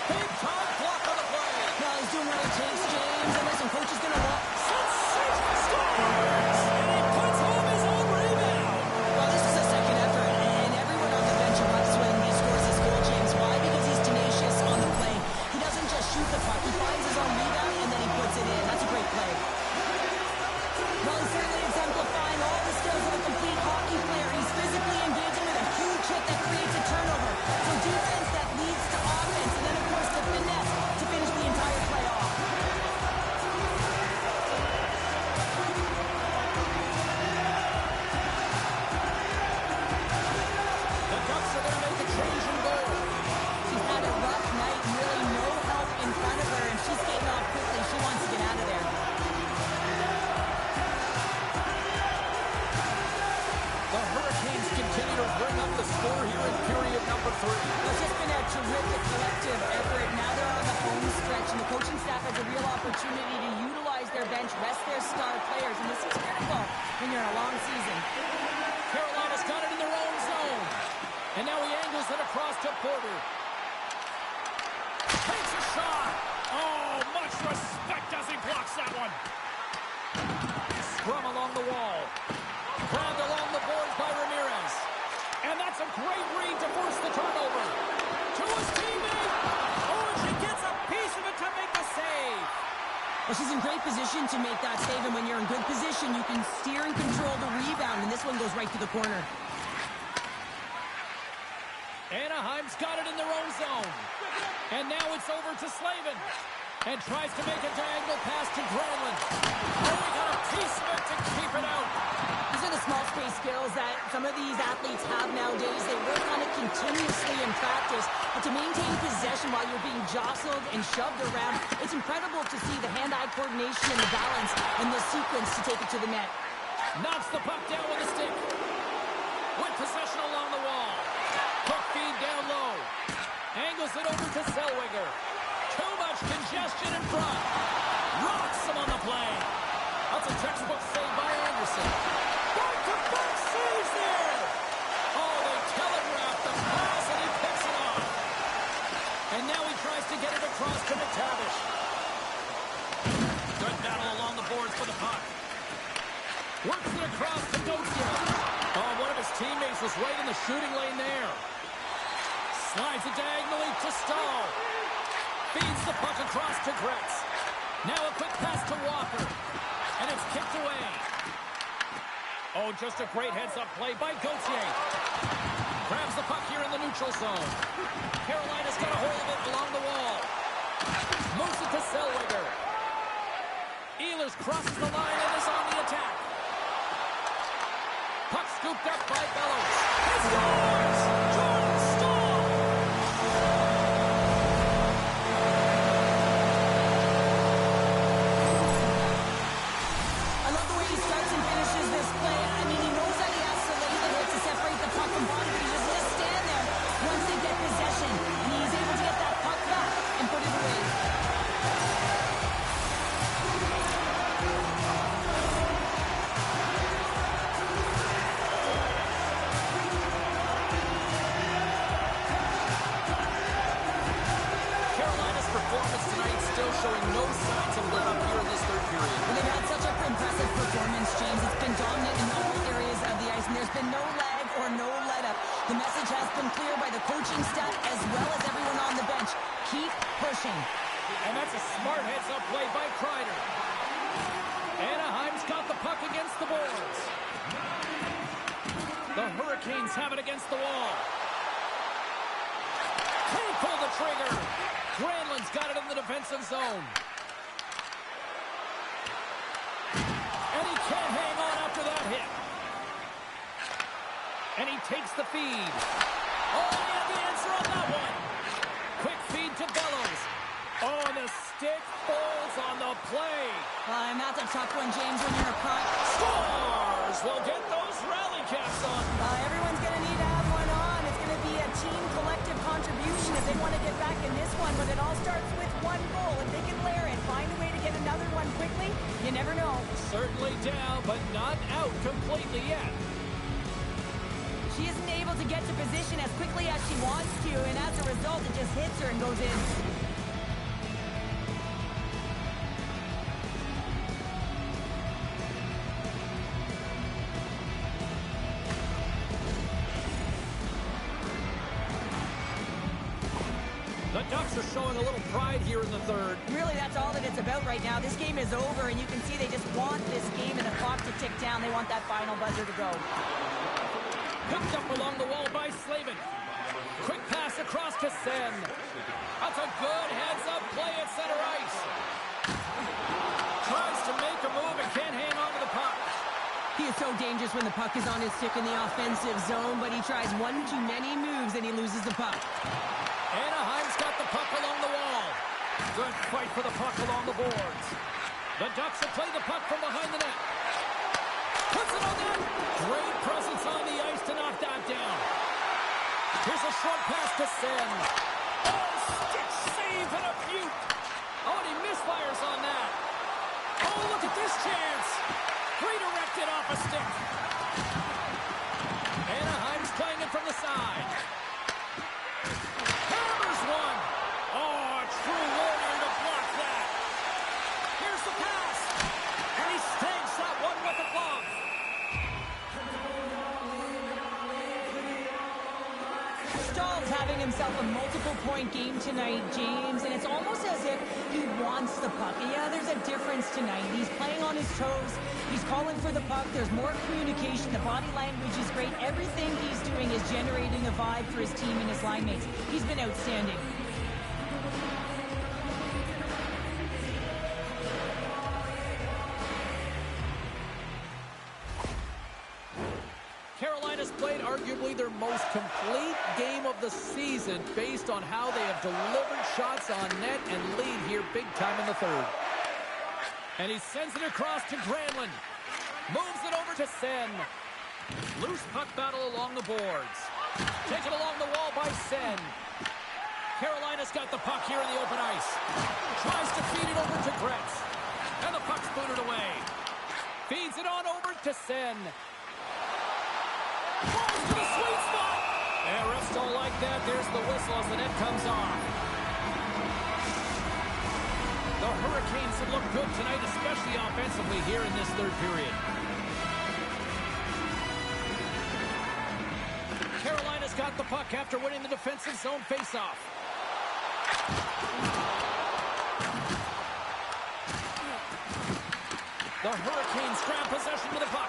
S1: Big time block on the play.
S2: Well, he's doing what it takes, James, and listen, coach is going to walk.
S1: Sensational scores! And he puts home his own rebound.
S2: Well, this is a second effort, and everyone on the bench loves when he scores his goal, James. Why? Because he's tenacious on the play. He doesn't just shoot the puck. He finds his own rebound, and then he puts it in. That's a great play. Well, he's certainly exemplifying all the skills of a complete hockey player. He's physically engaging with a huge hit that creates a turnover. So defense that leads to offense, and then, of course, the finesse to finish the entire play off.
S1: The Ducks are going to make the change in goal.
S2: She's had a rough night, really no help in front of her, and she's getting off quickly. She wants to get out of there.
S1: The Hurricanes continue to bring up the score here in period number 3.
S2: It's just been a terrific collective effort. Now they're on the home stretch, and the coaching staff has a real opportunity to utilize their bench, rest their star players, and this is critical when you're in a long season.
S1: Carolina's got it in their own zone. And now he angles it across to Porter. Takes a shot. Oh, much respect as he blocks that one. Scrum along the wall. Grabbed along the boards by Ramirez. And that's a great read to force the turnover. To his teammate. Oh, and she gets a piece of it to make the save.
S2: Well, she's in great position to make that save, and when you're in good position, you can steer and control the rebound, and this one goes right to the corner.
S1: Anaheim's got it in their own zone. And now it's over to Slavin. And tries to make a diagonal pass to Granlund. Oh, he got a piece of it to keep it out.
S2: These are the small space skills that some of these athletes have nowadays. They work on it continuously in practice. But to maintain possession while you're being jostled and shoved around, it's incredible to see the hand-eye coordination and the balance and the sequence to take it to the net.
S1: Knocks the puck down with a stick. With possession along the wall. Quick feed down low. Angles it over to Zellweger. Too much congestion in front. Rocks him on the play. That's a textbook save by Anderson. Back-to-back saves there. Oh, they telegraph the pass, and he picks it off. And now he tries to get it across to McTavish. Good battle along the boards for the puck. Works it across to Gauthier. Oh, one of his teammates was right in the shooting lane there. Slides it diagonally to Stahl. Feeds the puck across to Gretz. Now a quick pass to Walker. And it's kicked away. Oh, just a great heads-up play by Gauthier. Grabs the puck here in the neutral zone. Carolina's got a hold of it along the wall. Moves it to Zellweger. Ehlers crosses the line and is on the attack. Puck scooped up by Bellows. He scores! Jordan Stahl!
S2: I love the way he starts and finishes this play. I mean, he knows that he has to lay the hit to separate the puck from body, but he just has to stand there once they get possession, and he's able to get that puck back and put it away.
S1: Carolina's performance tonight still showing no signs of let up here in this third period.
S2: Well, they've had such an impressive performance, James. It's been dominant in all areas of the ice, and there's been no lag or no let-up. The message has been clear by the coaching staff as well as everyone on the bench. Keep pushing.
S1: And that's a smart heads-up play by Kreider. Anaheim's got the puck against the boards. The Hurricanes have it against the wall. Can't pull the trigger. Granlund's got it in the defensive zone. And he can't hang on after that hit. And he takes the feed. Oh, he had the answer on that one. Quick feed to Bellows. Oh, and the stick falls on the play.
S2: And that's a tough one, James, when you're a prime.
S1: Stars will get those rally caps on.
S2: Everyone's going to need to have one on. It's going to be a team collective contribution if they want to get back in this one, but it all starts with one goal. If they can layer it, find a way to get another one quickly, you never know.
S1: Certainly down, but not out completely yet.
S2: She isn't able to get to position as quickly as she wants to, and as a result, it just hits her and goes in.
S1: The Ducks are showing a little pride here in the third.
S2: Really, that's all that it's about right now. This game is over, and you can see they just want this game and the clock to tick down. They want that final buzzer to go.
S1: Picked up along the wall by Slavin. Quick pass across to Sen. That's a good heads-up play at center ice. Tries to make a move and can't hang on to the puck.
S2: He is so dangerous when the puck is on his stick in the offensive zone, but he tries one too many moves and he loses the puck.
S1: Anaheim's got the puck along the wall. Good fight for the puck along the boards. The Ducks will play the puck from behind the net. Puts it on net. Great presence on the ice to knock that down. Here's a short pass to Sen. Oh, stick save and a beaut. Oh, and he misfires on that. Oh, look at this chance. Redirected off a stick. Anaheim's playing it from the side. Hammers one. Oh, a true war
S2: Stahl's having himself a multiple-point game tonight, James, and it's almost as if he wants the puck. Yeah, there's a difference tonight. He's playing on his toes. He's calling for the puck. There's more communication. The body language is great. Everything he's doing is generating a vibe for his team and his line mates. He's been outstanding.
S1: Carolina's played arguably their most complete game of the season based on how they have delivered shots on net and lead here big time in the third. And he sends it across to Granlund. Moves it over to Sen. Loose puck battle along the boards. Taken along the wall by Sen. Carolina's got the puck here in the open ice. Tries to feed it over to Gretz. And the puck's booted away. Feeds it on over to Sen. Balls to the sweet spot. And refs don't like that. There's the whistle as the net comes off. The Hurricanes have looked good tonight, especially offensively here in this third period. Carolina's got the puck after winning the defensive zone faceoff. The Hurricanes grab possession with the puck.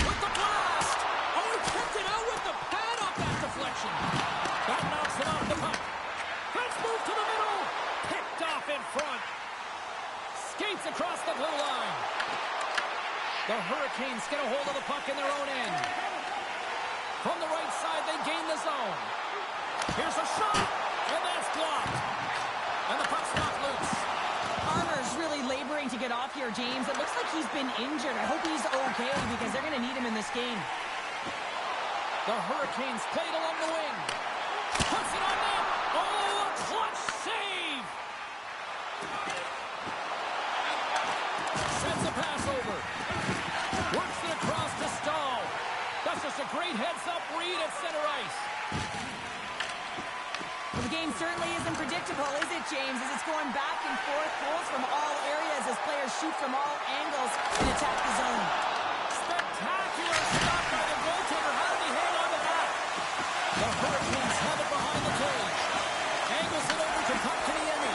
S1: With the blast! Oh, he kept it out with the pad off that deflection. That knocks him off the puck. Let's move to the middle. Picked off in front. Skates across the blue line. The Hurricanes get a hold of the puck in their own end. From the right side, they gain the zone. Here's a shot, and that's blocked. And the puck's knocked loose.
S2: Armour's really laboring to get off here, James. It looks like he's been injured. I hope he's okay because they're going to need him in this game.
S1: The Hurricanes played along the wing. Puts it on net. Oh, a clutch save. Sends a pass over. Works it across to Stahl. That's just a great heads-up read at center ice.
S2: Well, the game certainly isn't predictable, is it, James? As it's going back and forth, goals from all areas as players shoot from all angles and attack the zone.
S1: Spectacular stop by the goaltender. How did he hang on to that? The Hurricanes have it behind the cage. Angles it over to Kotkaniemi.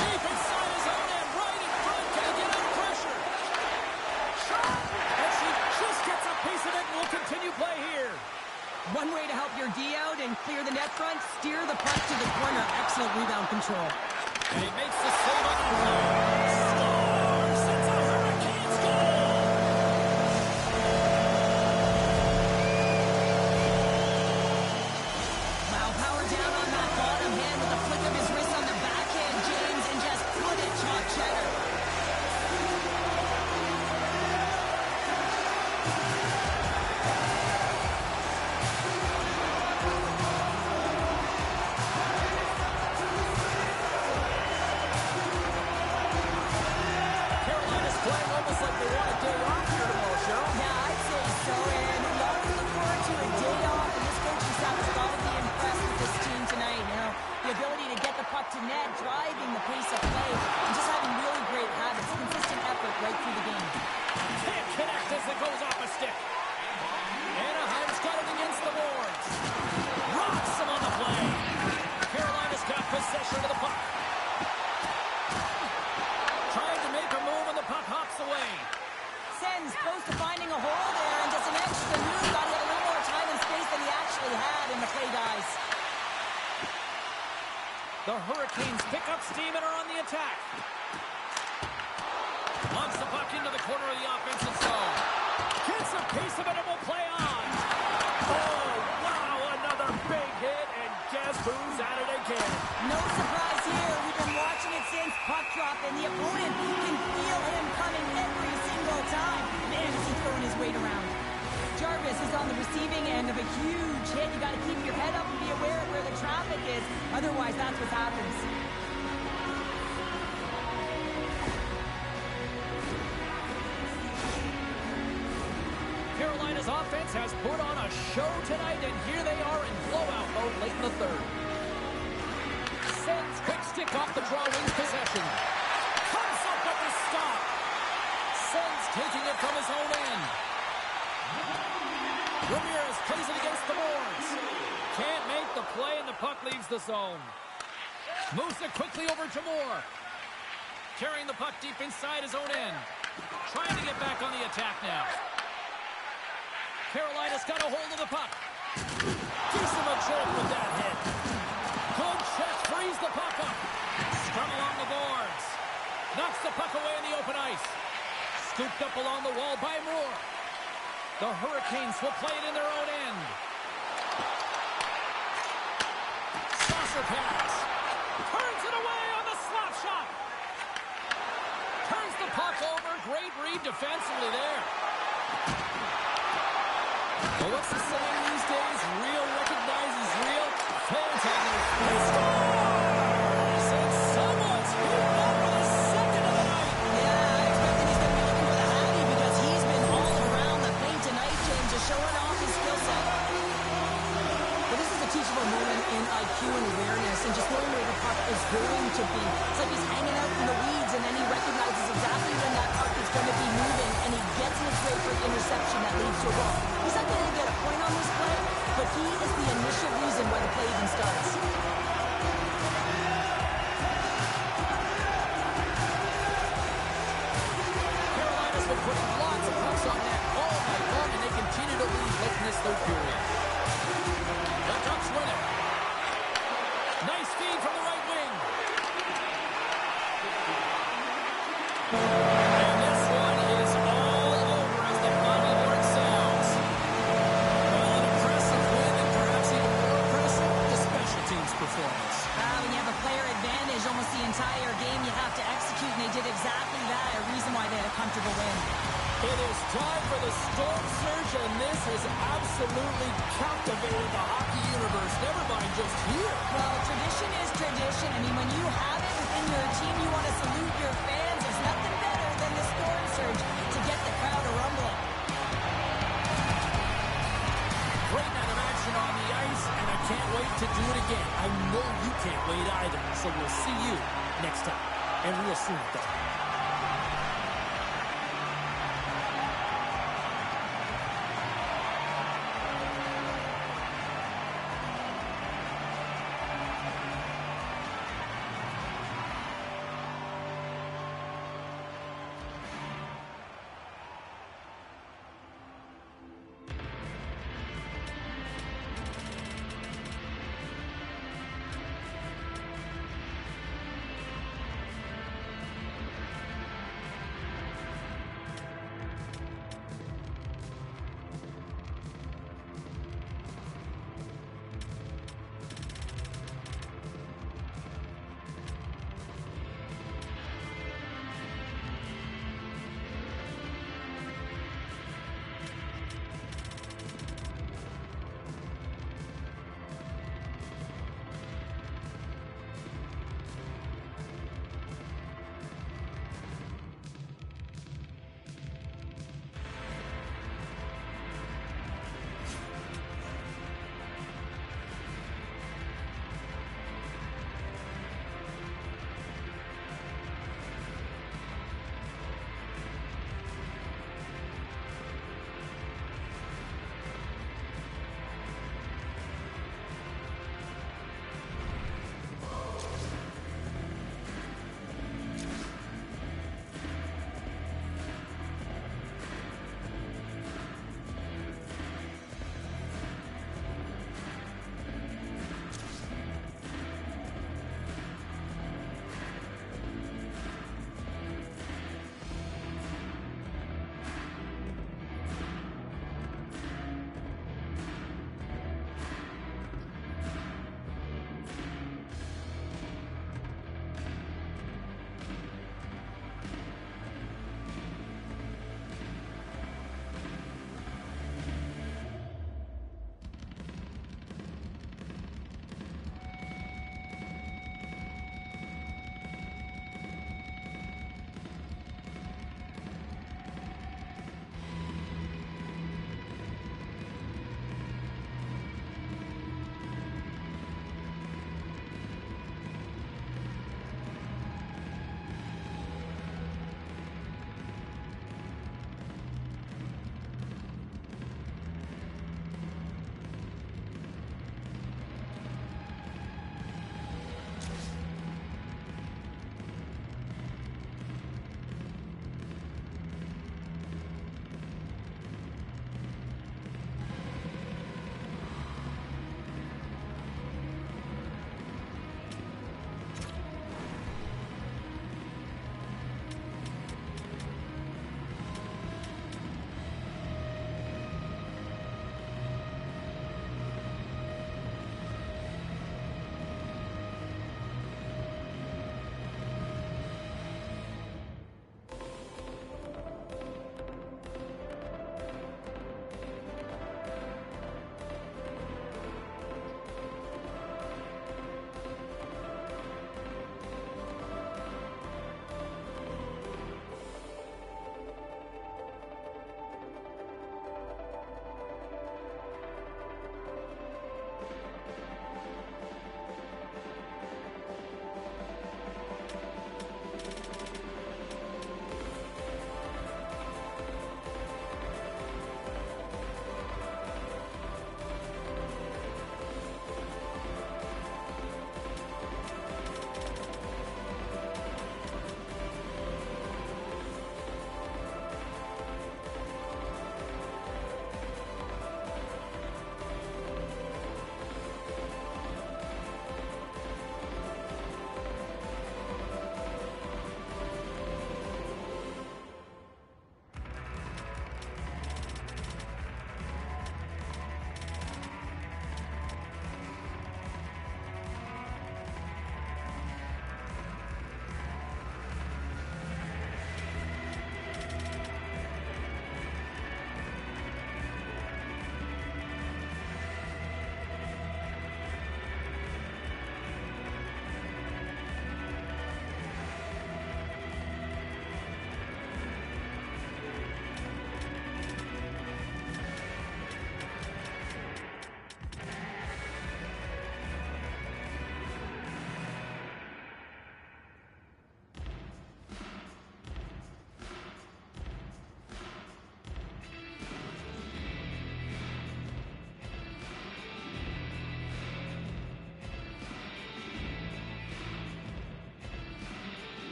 S1: Deep inside his own end, right in front. Can he get under pressure? Shot! And she just gets a piece of it and will continue play here.
S2: One way to help your D out and clear the net front, steer the puck to the corner. Excellent rebound control.
S1: And he makes the save on the play. Scores! It's a Hurricanes goal!
S2: Wow, power down on that bottom hand with a flick of his wrist on the backhand, James, and just put it chalk cheddar. To net, driving the pace of play, and just having really great habits, consistent effort right through the game.
S1: Can't connect as it goes off a stick. Anaheim's got it against the boards. Rocks him on the play. Carolina's got possession of the puck. Trying to make a move and the puck hops away.
S2: Sen's close to finding a hole there, and just an extra move. Got to get a little more time and space than he actually had, and the play dies.
S1: The Hurricanes pick up steam and are on the attack. Launch the puck into the corner of the offensive zone. Gets a piece of it and will play on. Oh, wow, another big hit, and guess who's at it again?
S2: No surprise here. We've been watching it since puck drop, and the opponent can feel him coming every single time. Man, is he throwing his weight around. Jarvis is on the receiving end of a huge hit. You got to keep your head up and be aware of where the traffic is. Otherwise, that's what happens.
S1: Carolina's offense has put on a show tonight, and here they are in blowout mode late in the third. Sends quick stick off the draw wings possession. Comes up with the stop. Sends taking it from his own end. Ramirez plays it against the boards. Can't make the puck leaves the zone. Moves it quickly over to Moore. Carrying the puck deep inside his own end. Trying to get back on the attack now. Carolina's got a hold of the puck. Gives him a jolt with that hit. Good check, frees the puck up. Scrum along the boards. Knocks the puck away in the open ice. Scooped up along the wall by Moore. The Hurricanes will play it in their own end. Saucer pass. Turns it away on the slap shot. Turns the puck over. Great read defensively there. Well, what's the saying these days? Real recognizes real. Fans on their feet. Scores! And someone's heating up for the second of the night.
S2: Yeah, I expect that he's going to be looking for the hattie because he's been all around the paint tonight, James, just showing off his skill set. But this is a teachable moment in IQ and awareness and just knowing where the puck is going to be. It's like he's hanging out in the weeds and then he recognizes exactly when that puck is going to be moving and he gets in its way for an interception that leads to a goal. He's not going to get a point on this play, but he is the initial reason why the play even starts.
S1: Carolina's been putting lots of pucks on net all night long, and they continue to lead late in this third period. The Ducks win it. Nice feed from the right wing. And this one is all over as the final horn sounds. Well, an impressive win, and perhaps even more impressive, the special teams performance.
S2: When you have a player advantage almost the entire game, you have to execute, and they did exactly that, a reason why they had a comfortable win.
S1: It is time for the Storm Surge, and this has absolutely captivated the hockey universe, never mind just here.
S2: Well, tradition is tradition. I mean, when you have it within your team, you want to salute your fans. There's nothing better than the Storm Surge to get the crowd a rumbling.
S1: Great night of action on the ice, and I can't wait to do it again. I know you can't wait either, so we'll see you next time, and real soon, though.